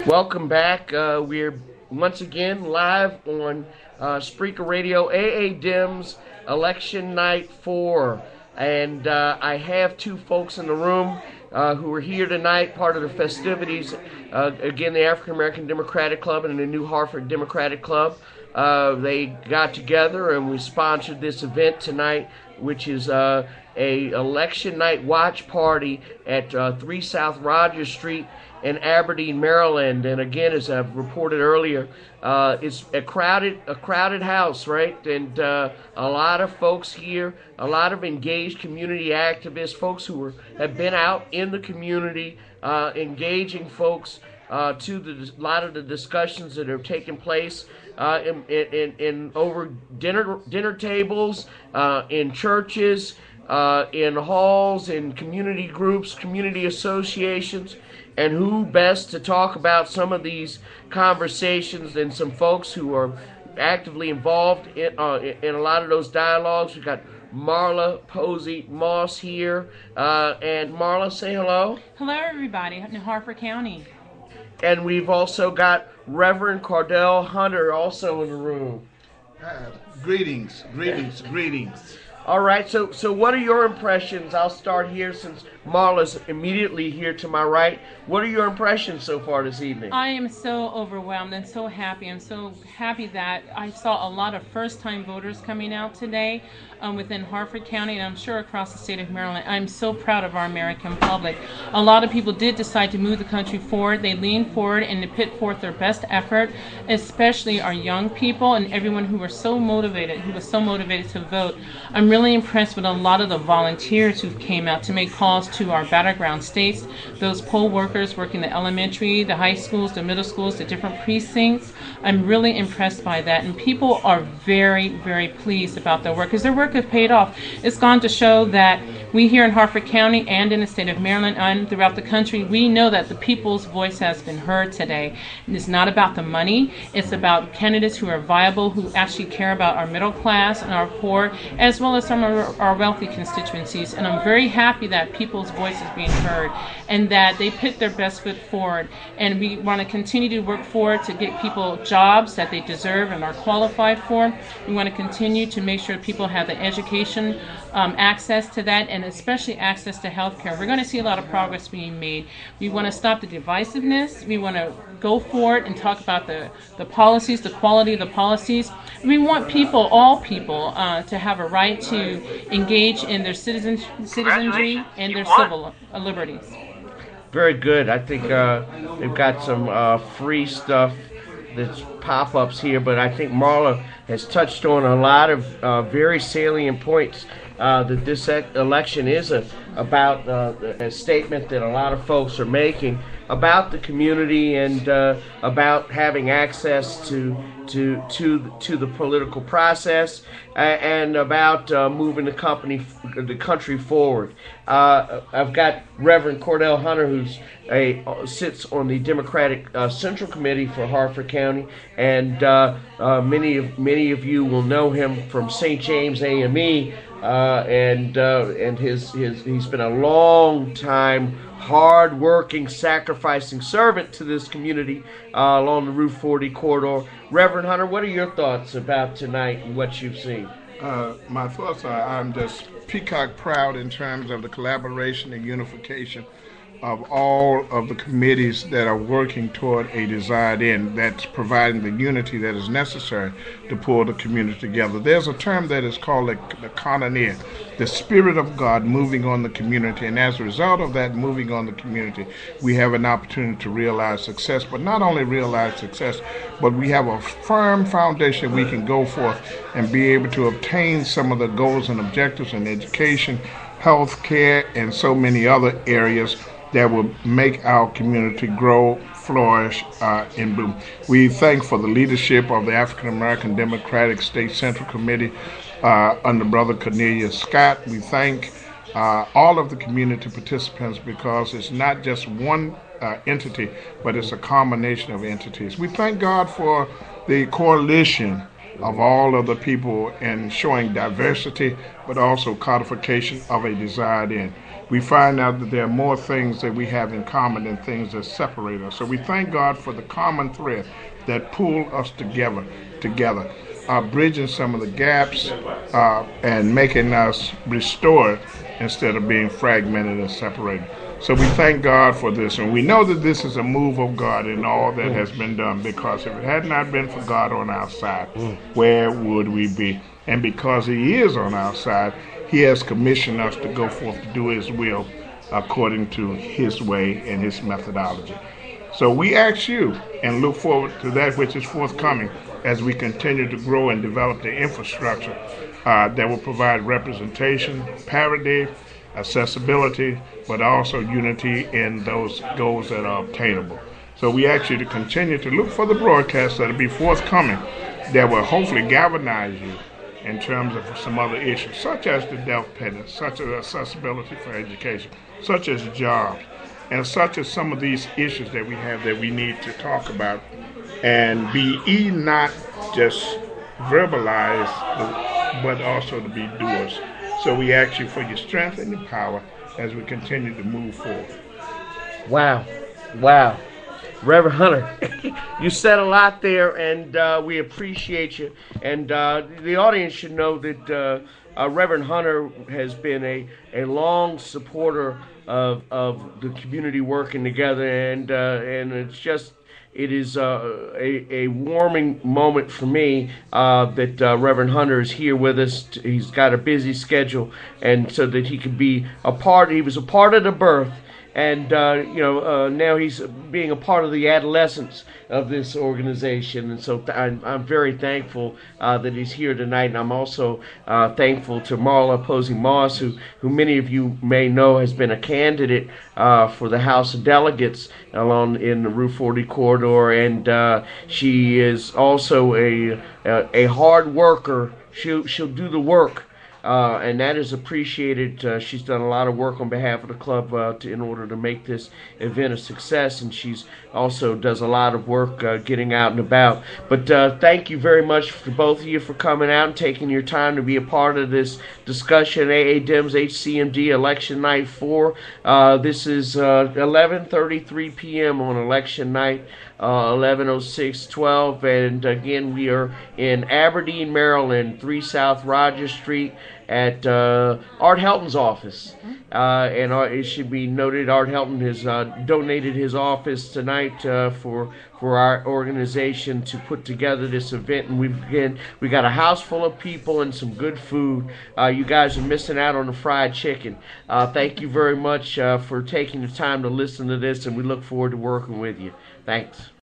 Welcome back. We're once again live on Spreaker Radio, AADEMS Election Night 4. And I have two folks in the room who are here tonight, part of the festivities. Again, the African American Democratic Club and the New Hartford Democratic Club. They got together and we sponsored this event tonight, which is a election night watch party at 3 South Rogers Street in Aberdeen, Maryland. And again, as I've reported earlier, it's a crowded house, right? And a lot of folks here, a lot of engaged community activists, folks who have been out in the community, engaging folks to a lot of the discussions that are taking place in over dinner tables, in churches, in halls, in community groups, community associations. And who best to talk about some of these conversations than some folks who are actively involved in a lot of those dialogues. We've got Marla Posey Moss here. And Marla, say hello. Hello, everybody in Hartford County. And we've also got Reverend Cordell Hunter also in the room. Greetings. All right, so what are your impressions? I'll start here since Marla's immediately here to my right. What are your impressions so far this evening? I am so overwhelmed and so happy. I'm so happy that I saw a lot of first-time voters coming out today within Hartford County, and I'm sure across the state of Maryland. I'm so proud of our American public. A lot of people did decide to move the country forward. They leaned forward and to put forth their best effort, especially our young people and everyone who was so motivated to vote. I'm really impressed with a lot of the volunteers who came out to make calls to our battleground states, those poll workers working the elementary, the high schools, the middle schools, the different precincts. I'm really impressed by that, and people are very, very pleased about their work because their work has paid off. It's gone to show that we here in Hartford County and in the state of Maryland and throughout the country, we know that the people's voice has been heard today. And it's not about the money. It's about candidates who are viable, who actually care about our middle class and our poor, as well as some of our wealthy constituencies. And I'm very happy that people's voice is being heard and that they put their best foot forward. And we want to continue to work forward to get people jobs that they deserve and are qualified for. We want to continue to make sure people have the education, access to that, and especially access to health care. We're going to see a lot of progress being made. We want to stop the divisiveness. We want to go forward and talk about the policies, the quality of the policies. We want people, all people, to have a right to engage in their citizenry and their civil liberties. Very good. I think they've got some free stuff that's pop-ups here, but I think Marla has touched on a lot of very salient points that this election is about a statement that a lot of folks are making about the community and about having access to the political process and about moving the country forward. I've got Reverend Cordell Hunter, who's sits on the Democratic Central Committee for Hartford County, and many of you will know him from St. James AME, and he's been a long time hard-working, sacrificing servant to this community along the Route 40 corridor. Reverend Hunter, what are your thoughts about tonight and what you've seen? My thoughts are I'm just peacock proud in terms of the collaboration and unification of all of the committees that are working toward a desired end that's providing the unity that is necessary to pull the community together. There's a term that is called the koinonia, the Spirit of God moving on the community, and as a result of that moving on the community, we have an opportunity to realize success, but not only realize success, but we have a firm foundation we can go forth and be able to obtain some of the goals and objectives in education, health care, and so many other areas that will make our community grow, flourish, and bloom. We thank for the leadership of the African American Democratic State Central Committee under Brother Cornelius Scott. We thank all of the community participants because it's not just one entity, but it's a combination of entities. We thank God for the coalition of all of the people and showing diversity, but also codification of a desired end. We find out that there are more things that we have in common than things that separate us. So we thank God for the common thread that pull us together, bridging some of the gaps and making us restored instead of being fragmented and separated. So we thank God for this, and we know that this is a move of God in all that has been done, because if it had not been for God on our side, where would we be? And because He is on our side, He has commissioned us to go forth to do His will according to His way and His methodology. So we ask you and look forward to that which is forthcoming as we continue to grow and develop the infrastructure that will provide representation, parity, accessibility, but also unity in those goals that are obtainable. So we ask you to continue to look for the broadcasts that will be forthcoming that will hopefully galvanize you in terms of some other issues, such as the death penalty, such as accessibility for education, such as jobs, and such as some of these issues that we have that we need to talk about and be not just verbalize, but also to be doers. So we ask you for your strength and your power as we continue to move forward. Wow. Reverend Hunter, you said a lot there, and we appreciate you. And the audience should know that Reverend Hunter has been a long supporter of the community working together, and it is a warming moment for me that Reverend Hunter is here with us. He's got a busy schedule, and so that he could be a part. He was a part of the birth, and now he's being a part of the adolescence of this organization. And so I'm very thankful that he's here tonight. And I'm also thankful to Marla Posey Moss, who many of you may know has been a candidate for the House of Delegates along in the Route 40 corridor, and she is also a hard worker. She'll do the work. And that is appreciated. She's done a lot of work on behalf of the club in order to make this event a success, and she's also does a lot of work getting out and about. But thank you very much for both of you for coming out and taking your time to be a part of this discussion. AADEMSHCMD Election Night 4. This is 11:33 p.m. on election night. 110612, and again we are in Aberdeen, Maryland, 3 South Rogers Street at Art Helton's office. And it should be noted, Art Helton has donated his office tonight for our organization to put together this event, and we got a house full of people and some good food. You guys are missing out on the fried chicken. Thank you very much for taking the time to listen to this, and we look forward to working with you. Thanks.